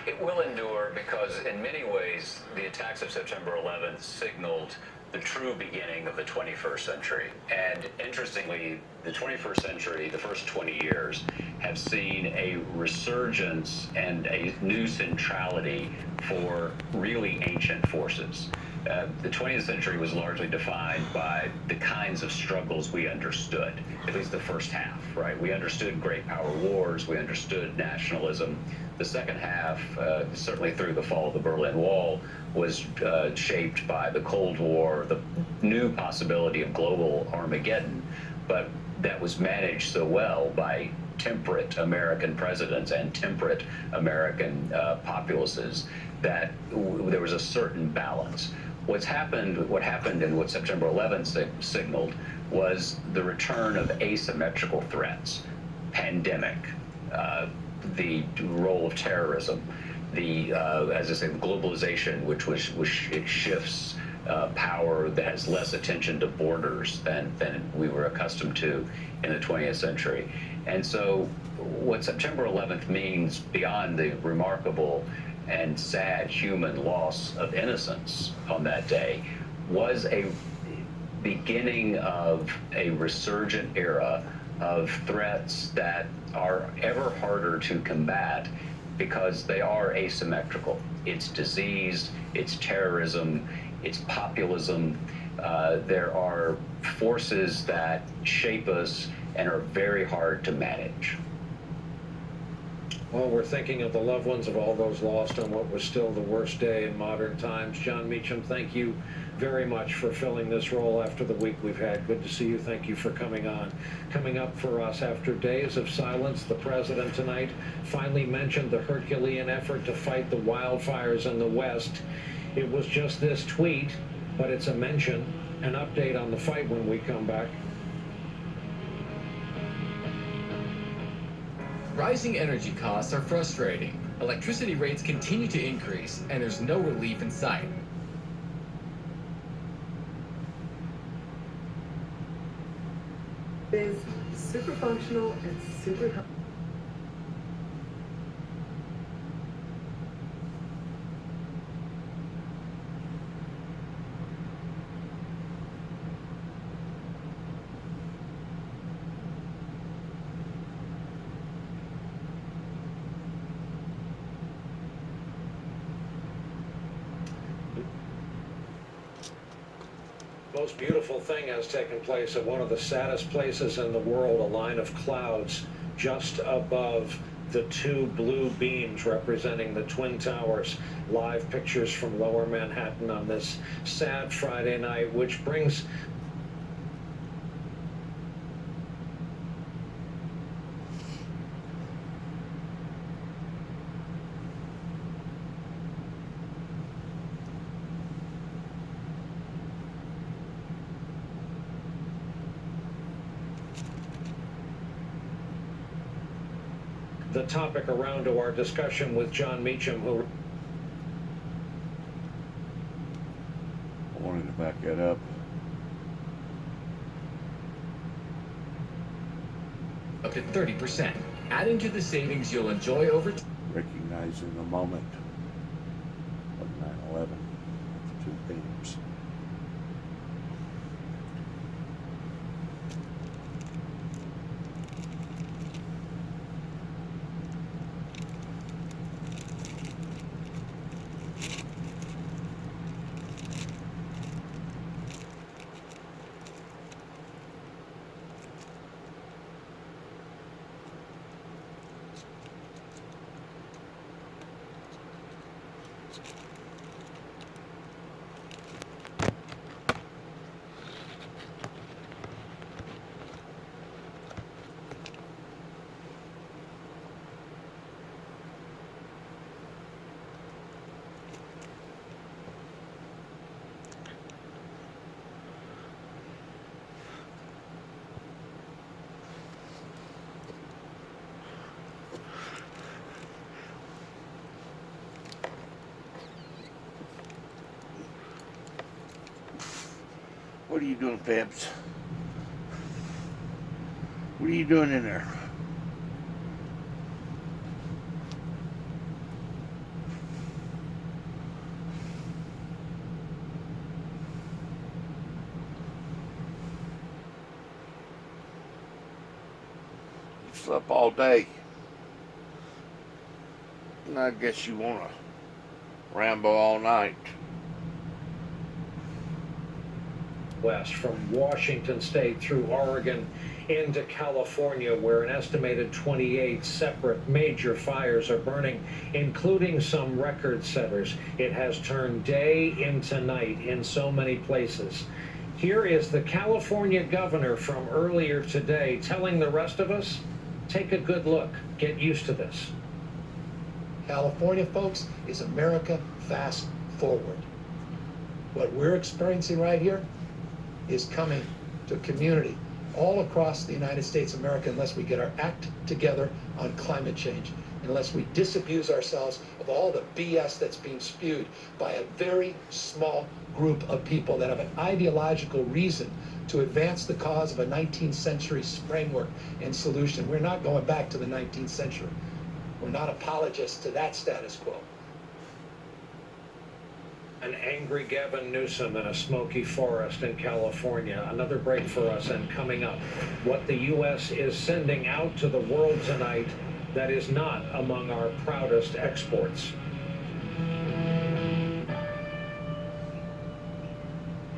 It will endure because, in many ways, the attacks of September 11th signaled the true beginning of the 21st century. And interestingly, the 21st century, the first 20 years, have seen a resurgence and a new centrality for really ancient forces. The 20th century was largely defined by the kinds of struggles we understood, at least the first half, right? We understood great power wars, we understood nationalism. The second half, certainly through the fall of the Berlin Wall, was shaped by the Cold War, the new possibility of global Armageddon, but that was managed so well by temperate American presidents and temperate American populaces that there was a certain balance. What happened and what September 11th signaled was the return of asymmetrical threats, pandemic, the role of terrorism, the as I say, the globalization, which it shifts power that has less attention to borders than we were accustomed to in the 20th century. And so what September 11th means, beyond the remarkable and sad human loss of innocence on that day, was a beginning of a resurgent era of threats that are ever harder to combat because they are asymmetrical. It's disease, it's terrorism, it's populism. There are forces that shape us and are very hard to manage. Well, we're thinking of the loved ones of all those lost on what was still the worst day in modern times. Jon Meacham, thank you very much for filling this role after the week we've had. Good to see you. Thank you for coming on. Coming up for us, after days of silence, the president tonight finally mentioned the Herculean effort to fight the wildfires in the West. It was just this tweet, but it's a mention. An update on the fight when we come back. Rising energy costs are frustrating. Electricity rates continue to increase, and there's no relief in sight. It is super functional and super helpful. Most beautiful thing has taken place at one of the saddest places in the world, a line of clouds just above the two blue beams representing the Twin Towers. Live pictures from Lower Manhattan on this sad Friday night, which brings the topic around to our discussion with Jon Meacham, who I wanted to back that up. Up to 30%, adding to the savings you'll enjoy over time. Recognizing the moment of 9/11, the two beams. What are you doing, Pabs? What are you doing in there? up all day. And I guess you want to ramble all night. West from Washington State through Oregon into California, where an estimated 28 separate major fires are burning, including some record setters. It has turned day into night in so many places. Here is the California governor from earlier today telling the rest of us, take a good look, get used to this. California, folks, is America fast forward. What we're experiencing right here is coming to a community all across the United States of America unless we get our act together on climate change, unless we disabuse ourselves of all the BS that's being spewed by a very small group of people that have an ideological reason to advance the cause of a 19th century framework and solution. We're not going back to the 19th century. We're not apologists to that status quo. An angry Gavin Newsom in a smoky forest in California. Another break for us, and coming up, what the U.S. is sending out to the world tonight that is not among our proudest exports.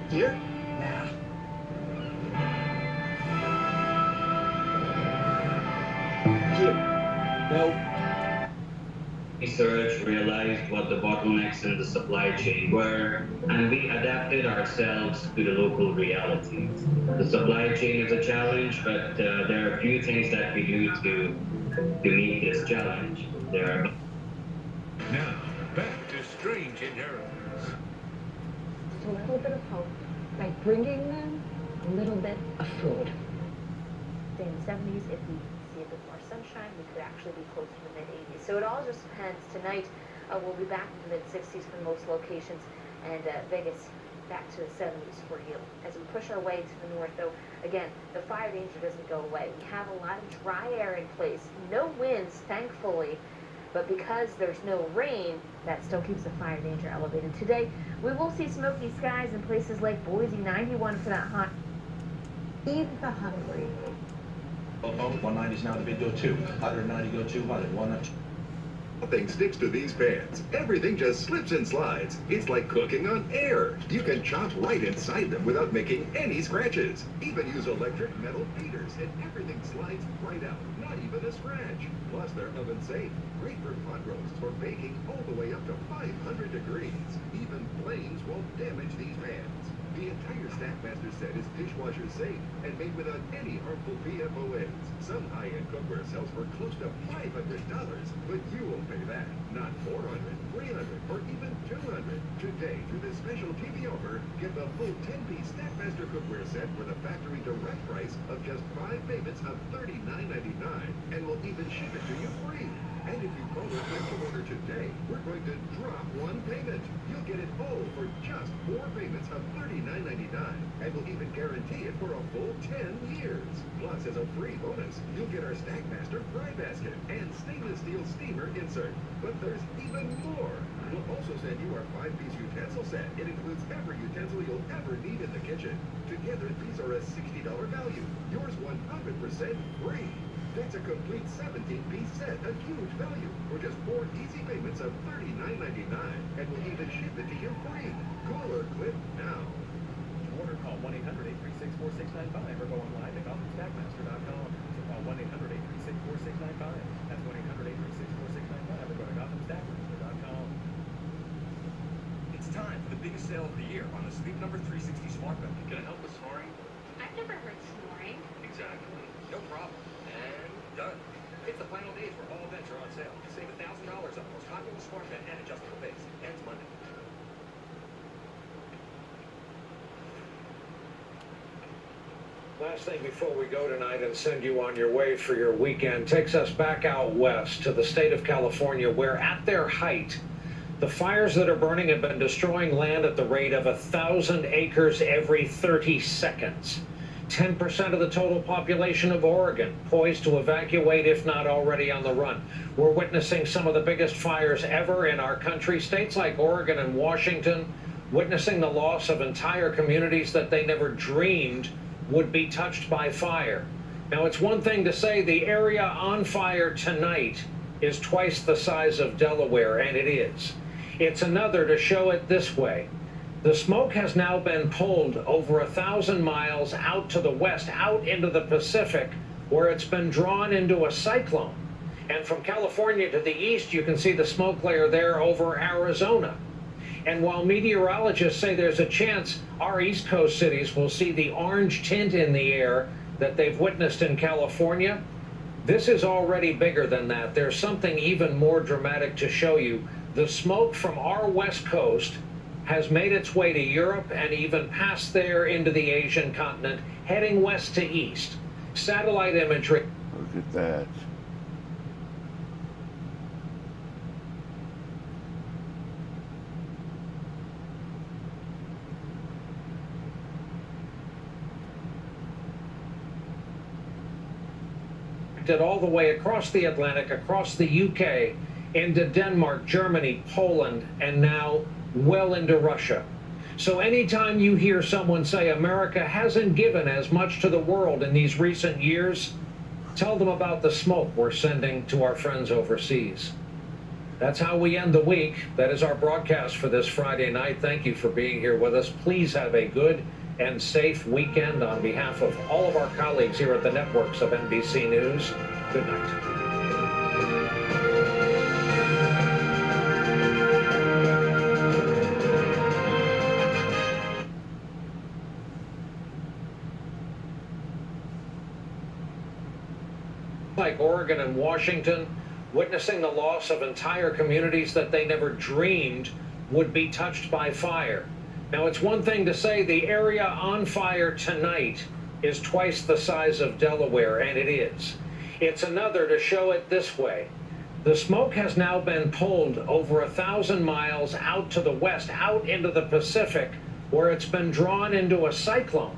Here? Nah. Here? No. Research realized what the bottlenecks in the supply chain were, and we adapted ourselves to the local realities. The supply chain is a challenge, but there are a few things that we do to meet this challenge. There are Now, back to Strange Inheritance. Just a little bit of hope by bringing them a little bit of food. In the 70s, if we see a bit more sunshine, we could actually be closer to the mid-80s. So it all just depends. Tonight, we'll be back in the mid-60s for most locations, and Vegas back to the 70s for you. As we push our way to the north, though, again, the fire danger doesn't go away. We have a lot of dry air in place. No winds, thankfully, but because there's no rain, that still keeps the fire danger elevated. Today, we will see smoky skies in places like Boise, 91 for that hot. Feed the hungry. 190 is now the bid go 2. 190 go 200. 100. Nothing sticks to these pans. Everything just slips and slides. It's like cooking on air. You can chop right inside them without making any scratches. Even use electric metal beaters and everything slides right out. Not even a scratch. Plus they're oven safe. Great for pot roasts or baking all the way up to 500 degrees. Even flames won't damage these pans. The entire Stackmaster set is dishwasher safe and made without any harmful PFOAs. Some high-end cookware sells for close to $500, but you won't pay that. Not $400, $300, or even $200. Today, through this special TV offer, get the full 10-piece Stackmaster cookware set for the factory direct price of just 5 payments of $39.99, and we'll even ship it to you free. And if you call or place your order today, we're going to drop 1 payment. You'll get it all for just 4 payments of $39.99, and we'll even guarantee it for a full 10 years. Plus, as a free bonus, you'll get our Stackmaster fry basket and stainless steel steamer insert. But there's even more. We'll also send you our 5-piece utensil set. It includes every utensil you'll ever need in the kitchen. Together, these are a $60 value. Yours 100% free. That's a complete 17-piece set, a huge value, for just 4 easy payments of $39.99, and we'll even ship it to you free. Call or click now. To order, call 1-800-836-4695 or go online to GothamStackmaster.com. So call 1-800-836-4695. That's 1-800-836-4695 or go to GothamStackmaster.com. It's time for the biggest sale of the year on the Sleep Number 360 Smart Bed. Can I help with snoring? I've never heard snoring. Exactly. No problem. And done. It's the final days where all beds are on sale. Save $1,000 on the most popular smart bed and adjustable base. Ends Monday. Last thing before we go tonight and send you on your way for your weekend takes us back out west to the state of California, where at their height, the fires that are burning have been destroying land at the rate of 1,000 acres every 30 seconds. 10% of the total population of Oregon poised to evacuate, if not already on the run. We're witnessing some of the biggest fires ever in our country. States like Oregon and Washington witnessing the loss of entire communities that they never dreamed would be touched by fire. Now, it's one thing to say the area on fire tonight is twice the size of Delaware, and it is. It's another to show it this way. The smoke has now been pulled over 1,000 miles out to the west, out into the Pacific, where it's been drawn into a cyclone. And from California to the east, you can see the smoke layer there over Arizona. And while meteorologists say there's a chance our East Coast cities will see the orange tint in the air that they've witnessed in California, this is already bigger than that. There's something even more dramatic to show you. The smoke from our West Coast has made its way to Europe and even past there into the Asian continent, heading west to east. Satellite imagery. Look at that. All the way across the Atlantic, across the UK, into Denmark, Germany, Poland, and now well into Russia. So anytime you hear someone say America hasn't given as much to the world in these recent years, tell them about the smoke we're sending to our friends overseas. That's how we end the week. That is our broadcast for this Friday night. Thank you for being here with us. Please have a good and safe weekend on behalf of all of our colleagues here at the networks of NBC News. Good night. Like Oregon and Washington, witnessing the loss of entire communities that they never dreamed would be touched by fire. Now, it's one thing to say the area on fire tonight is twice the size of Delaware, and it is. It's another to show it this way. The smoke has now been pulled over 1,000 miles out to the west, out into the Pacific, where it's been drawn into a cyclone.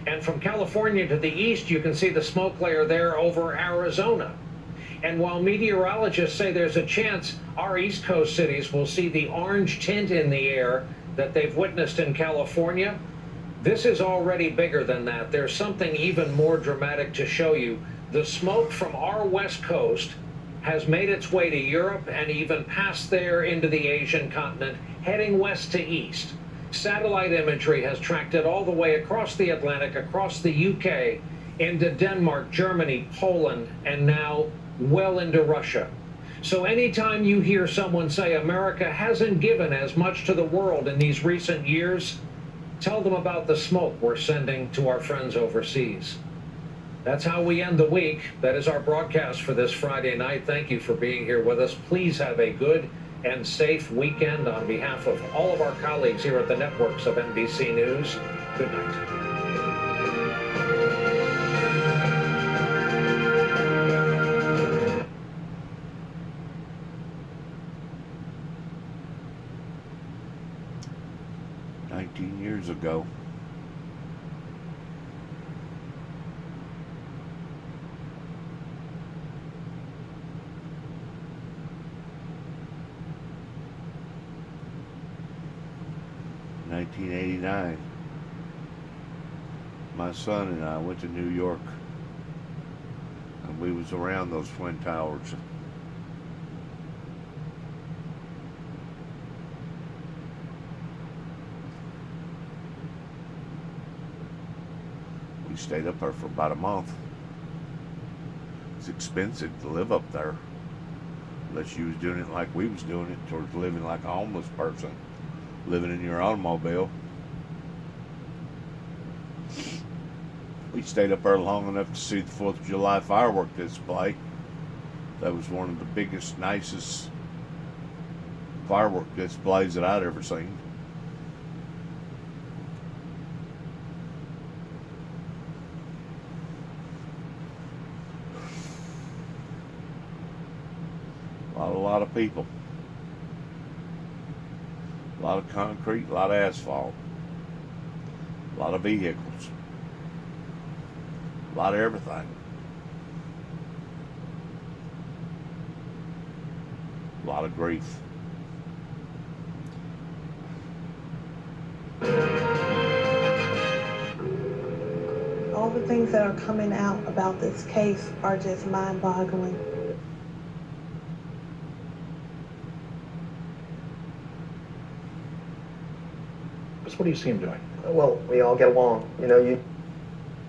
And from California to the east, you can see the smoke layer there over Arizona. And while meteorologists say there's a chance our East Coast cities will see the orange tint in the air that they've witnessed in California, this is already bigger than that. There's something even more dramatic to show you. The smoke from our West Coast has made its way to Europe and even past there into the Asian continent, heading west to east. Satellite imagery has tracked it all the way across the Atlantic, across the UK, into Denmark, Germany, Poland, and now well into Russia. So anytime you hear someone say America hasn't given as much to the world in these recent years, tell them about the smoke we're sending to our friends overseas. That's how we end the week. That is our broadcast for this Friday night. Thank you for being here with us. Please have a good and safe weekend on behalf of all of our colleagues here at the networks of NBC News. Good night. Years ago. In 1989, my son and I went to New York, and we was around those Twin Towers. Stayed up there for about a month. It's expensive to live up there, unless you was doing it like we was doing it, towards living like a homeless person, living in your automobile. We stayed up there long enough to see the 4th of July firework display. That was one of the biggest, nicest firework displays that I'd ever seen. A lot of people, a lot of concrete, a lot of asphalt, a lot of vehicles, a lot of everything, a lot of grief. All the things that are coming out about this case are just mind-boggling. What do you see him doing? Well, we all get along. You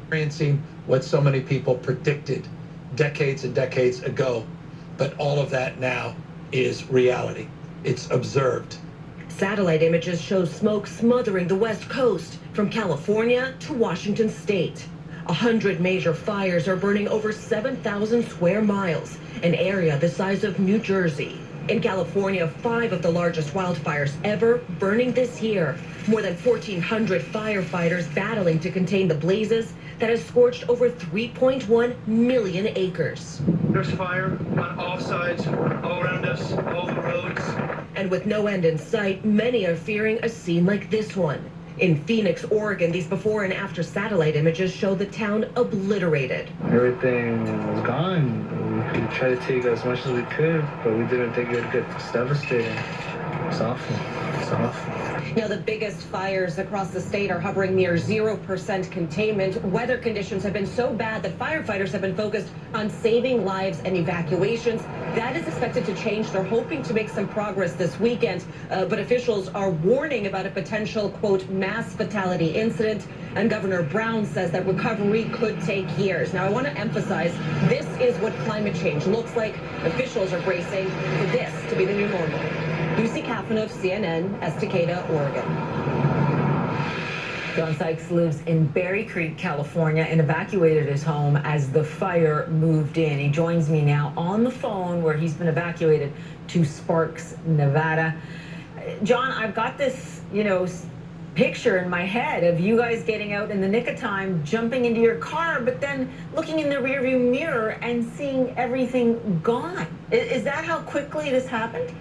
Experiencing what so many people predicted decades and decades ago, but all of that now is reality. It's observed. Satellite images show smoke smothering the West Coast from California to Washington State. 100 major fires are burning over 7,000 square miles, an area the size of New Jersey. In California, 5 of the largest wildfires ever burning this year. More than 1,400 firefighters battling to contain the blazes that has scorched over 3.1 million acres. There's fire on all sides, all around us, all the roads. And with no end in sight, many are fearing a scene like this one. In Phoenix, Oregon, these before and after satellite images show the town obliterated. Everything was gone. We tried to take as much as we could, but we didn't think it would get this devastating. It's awful. It's awful. Now, the biggest fires across the state are hovering near 0% containment. Weather conditions have been so bad that firefighters have been focused on saving lives and evacuations. That is expected to change. They're hoping to make some progress this weekend, but officials are warning about a potential, quote, mass fatality incident. And Governor Brown says that recovery could take years. Now, I want to emphasize, this is what climate change looks like. Officials are bracing for this to be the new normal. Lucy Kafanov, CNN, Estacada, Oregon. John Sykes lives in Berry Creek, California, and evacuated his home as the fire moved in. He joins me now on the phone where he's been evacuated to Sparks, Nevada. John, I've got this, picture in my head of you guys getting out in the nick of time, jumping into your car, but then looking in the rearview mirror and seeing everything gone. Is that how quickly this happened?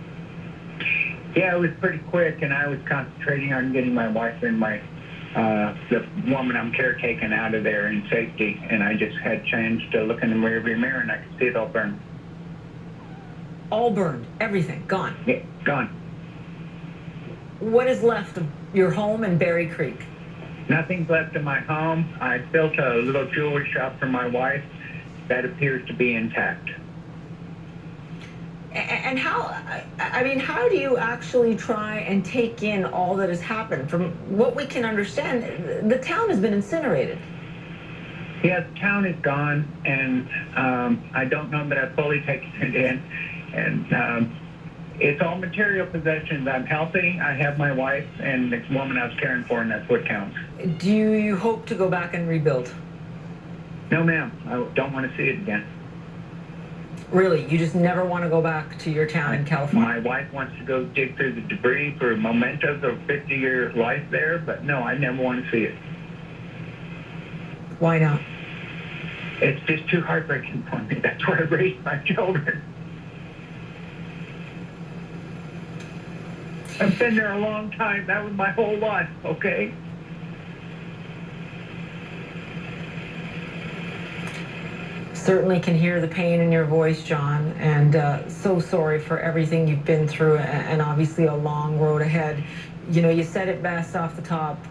Yeah, it was pretty quick, and I was concentrating on getting my wife and the woman I'm caretaking out of there in safety, and I just had changed to look in the rearview mirror, and I could see it all burned. All burned, everything, gone? Yeah, gone. What is left of your home in Berry Creek? Nothing's left of my home. I built a little jewelry shop for my wife. That appears to be intact. And how do you actually try and take in all that has happened? From what we can understand, the town has been incinerated. Yeah, the town is gone, and I don't know that I've fully taken it in. And it's all material possessions. I'm healthy. I have my wife and the woman I was caring for, and that's what counts. Do you hope to go back and rebuild? No, ma'am. I don't want to see it again. Really? You just never want to go back to your town in California? My wife wants to go dig through the debris for mementos of 50-year life there, but no, I never want to see it. Why not? It's just too heartbreaking for me. That's where I raised my children. I've been there a long time. That was my whole life, okay? Certainly can hear the pain in your voice, John, and so sorry for everything you've been through, and obviously a long road ahead. You said it best off the top.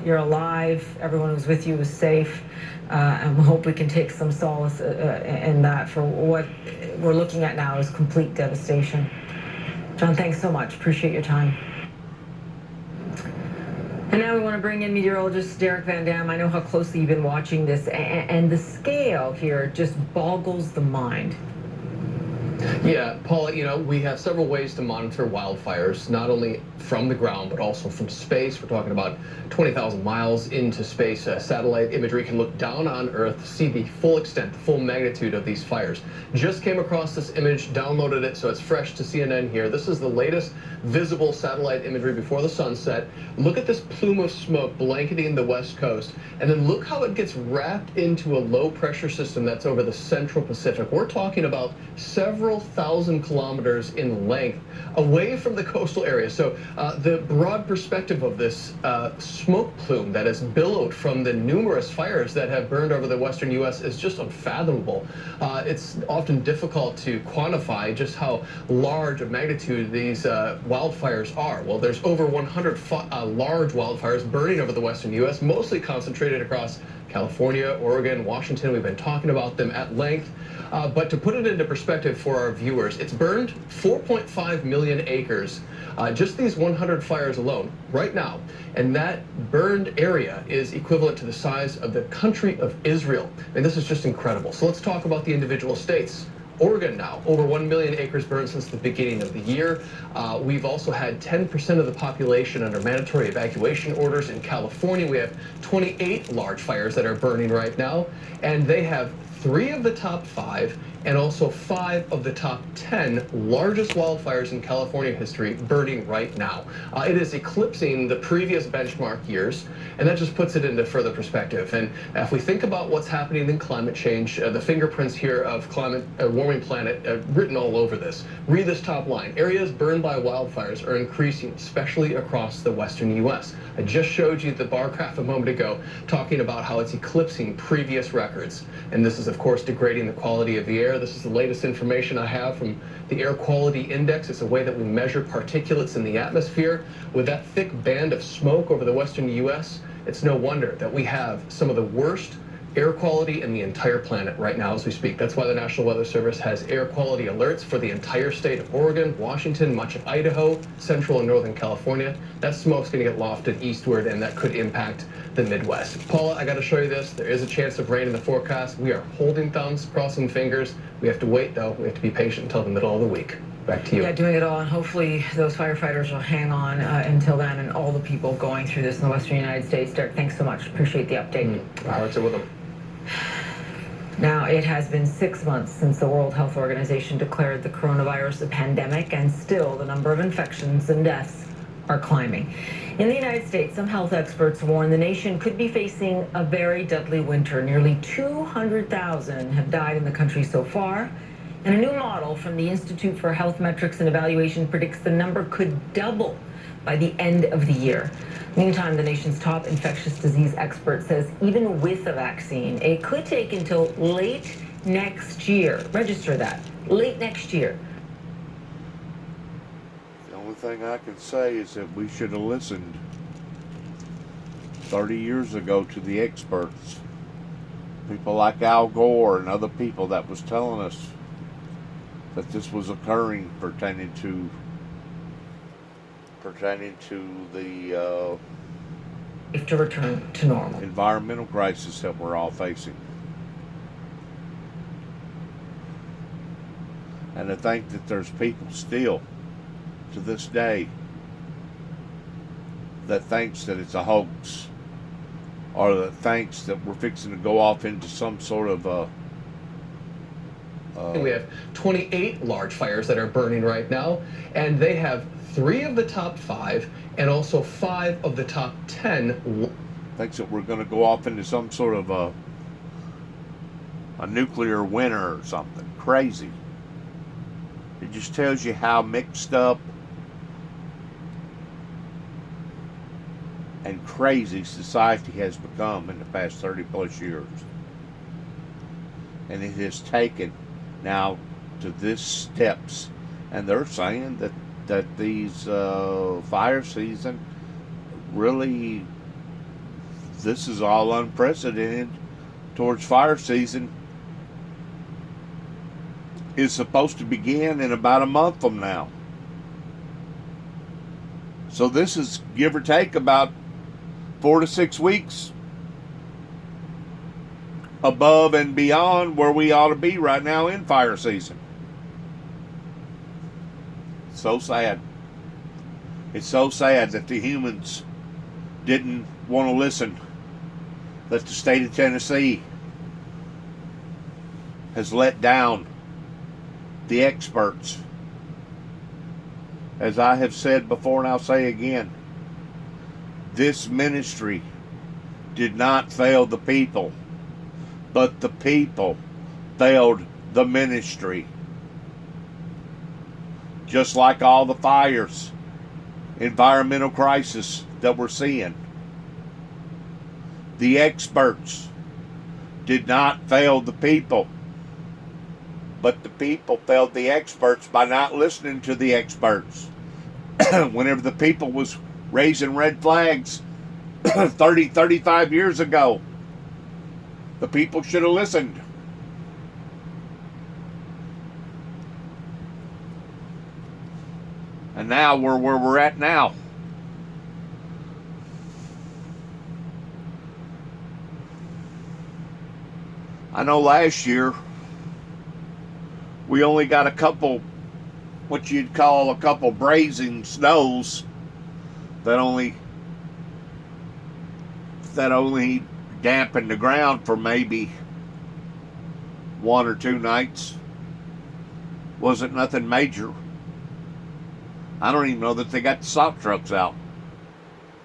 You're alive. Everyone who's with you is safe, and we hope we can take some solace in that. For what we're looking at now is complete devastation. John, thanks so much. Appreciate your time. And now we want to bring in meteorologist Derek Van Dam. I know how closely you've been watching this, and the scale here just boggles the mind. Yeah, Paula, we have several ways to monitor wildfires, not only from the ground, but also from space. We're talking about 20,000 miles into space. Satellite imagery can look down on Earth, see the full extent, the full magnitude of these fires. Just came across this image, downloaded it, so it's fresh to CNN here. This is the latest visible satellite imagery before the sunset. Look at this plume of smoke blanketing the West Coast, and then look how it gets wrapped into a low-pressure system that's over the Central Pacific. We're talking about several thousand kilometers in length away from the coastal area. So the broad perspective of this smoke plume that has billowed from the numerous fires that have burned over the western U.S. is just unfathomable. It's often difficult to quantify just how large of magnitude these wildfires are. Well, there's over 100 large wildfires burning over the western U.S., mostly concentrated across California, Oregon, Washington. We've been talking about them at length. But to put it into perspective for our viewers, it's burned 4.5 million acres, just these 100 fires alone right now. And that burned area is equivalent to the size of the country of Israel. I mean, this is just incredible. So let's talk about the individual states. Oregon now, over 1 million acres burned since the beginning of the year. We've also had 10% of the population under mandatory evacuation orders. In California, we have 28 large fires that are burning right now, and they have 3 of the top 5 and also 5 of the top 10 largest wildfires in California history burning right now. It is eclipsing the previous benchmark years, and that just puts it into further perspective. And if we think about what's happening in climate change, the fingerprints here of climate warming planet written all over this. Read this top line. Areas burned by wildfires are increasing, especially across the western U.S. I just showed you the bar graph a moment ago talking about how it's eclipsing previous records. And this is, of course, degrading the quality of the air. This is the latest information I have from the Air Quality Index. It's a way that we measure particulates in the atmosphere. With that thick band of smoke over the western U.S., it's no wonder that we have some of the worst air quality in the entire planet right now as we speak. That's why the National Weather Service has air quality alerts for the entire state of Oregon, Washington, much of Idaho, central and northern California. That smoke's going to get lofted eastward, and that could impact the Midwest. Paula, I got to show you this. There is a chance of rain in the forecast. We are holding thumbs, crossing fingers. We have to wait, though. We have to be patient until the middle of the week. Back to you. Yeah, doing it all, and hopefully those firefighters will hang on until then, and all the people going through this in the western United States. Derek, thanks so much. Appreciate the update. Our hearts are with them. Now, it has been 6 months since the World Health Organization declared the coronavirus a pandemic, and still the number of infections and deaths are climbing. In the United States, some health experts warn the nation could be facing a very deadly winter. Nearly 200,000 have died in the country so far, and a new model from the Institute for Health Metrics and Evaluation predicts the number could double by the end of the year. Meantime, the nation's top infectious disease expert says even with a vaccine, it could take until late next year. Register that, late next year. The only thing I can say is that we should have listened 30 years ago to the experts. People like Al Gore and other people that was telling us that this was occurring pertaining to the to return to normal environmental crisis that we're all facing. And to think that there's people still to this day that thinks that it's a hoax, or that thinks that we're fixing to go off into some sort of We have 28 large fires that are burning right now, and they have 3 of the top 5 and also 5 of the top 10. Thinks that we're going to go off into some sort of a nuclear winter or something crazy. It just tells you how mixed up and crazy society has become in the past 30 plus years. And it has taken now to this steps, and they're saying that these fire season really, this is all unprecedented towards fire season is supposed to begin in about a month from now. So this is give or take about 4 to 6 weeks above and beyond where we ought to be right now in fire season. So sad. It's so sad that the humans didn't want to listen, that the state of Tennessee has let down the experts. As I have said before, and I'll say again, this ministry did not fail the people, but the people failed the ministry. Just like all the fires, environmental crisis that we're seeing. The experts did not fail the people, but the people failed the experts by not listening to the experts. Whenever the people was raising red flags 35 years ago, The people should have listened. And now we're where we're at now. I know last year we only got a couple, what you'd call a couple brazing snows that only dampened the ground for maybe 1 or 2 nights. Wasn't nothing major. I don't even know that they got the salt trucks out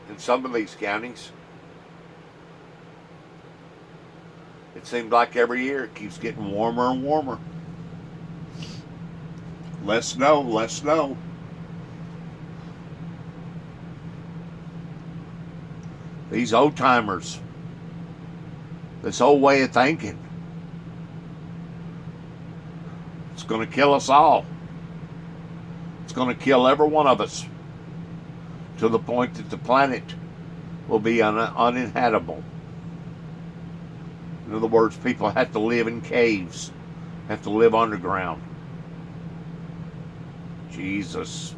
in some of these counties. It seems like every year it keeps getting warmer and warmer. Less snow, less snow. These old timers, this old way of thinking, it's going to kill us all. It's going to kill every one of us to the point that the planet will be uninhabitable. In other words, people have to live in caves, have to live underground. Jesus.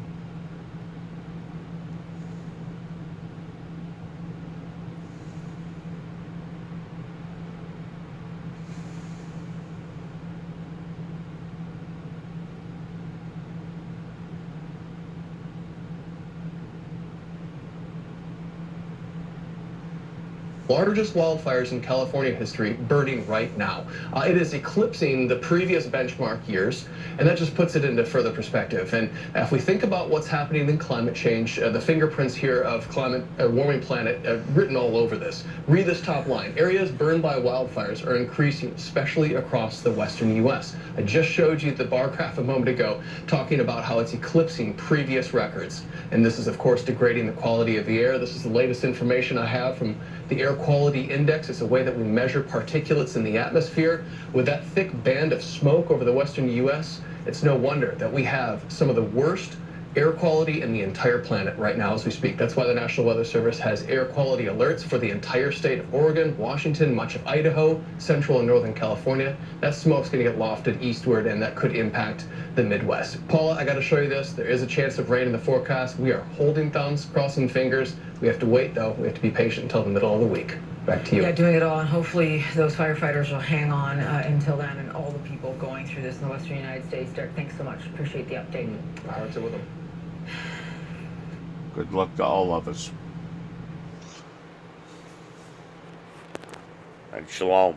Largest wildfires in California history burning right now. It is eclipsing the previous benchmark years, and that just puts it into further perspective. And if we think about what's happening in climate change, the fingerprints here of climate, warming planet, written all over this. Read this top line. Areas burned by wildfires are increasing, especially across the western U.S. I just showed you the bar graph a moment ago, talking about how it's eclipsing previous records. And this is, of course, degrading the quality of the air. This is the latest information I have from the Air Quality Index. It's a way that we measure particulates in the atmosphere. With that thick band of smoke over the western U.S., it's no wonder that we have some of the worst air quality in the entire planet right now as we speak. That's why the National Weather Service has air quality alerts for the entire state of Oregon, Washington, much of Idaho, central and northern California. That smoke's going to get lofted eastward, and that could impact the Midwest. Paula, I got to show you this. There is a chance of rain in the forecast. We are holding thumbs, crossing fingers. We have to wait, though. We have to be patient until the middle of the week. Back to you. Yeah, doing it all, and hopefully those firefighters will hang on until then, and all the people going through this in the western United States. Derek, thanks so much. Appreciate the update. Power to them. Good luck to all of us. And shalom.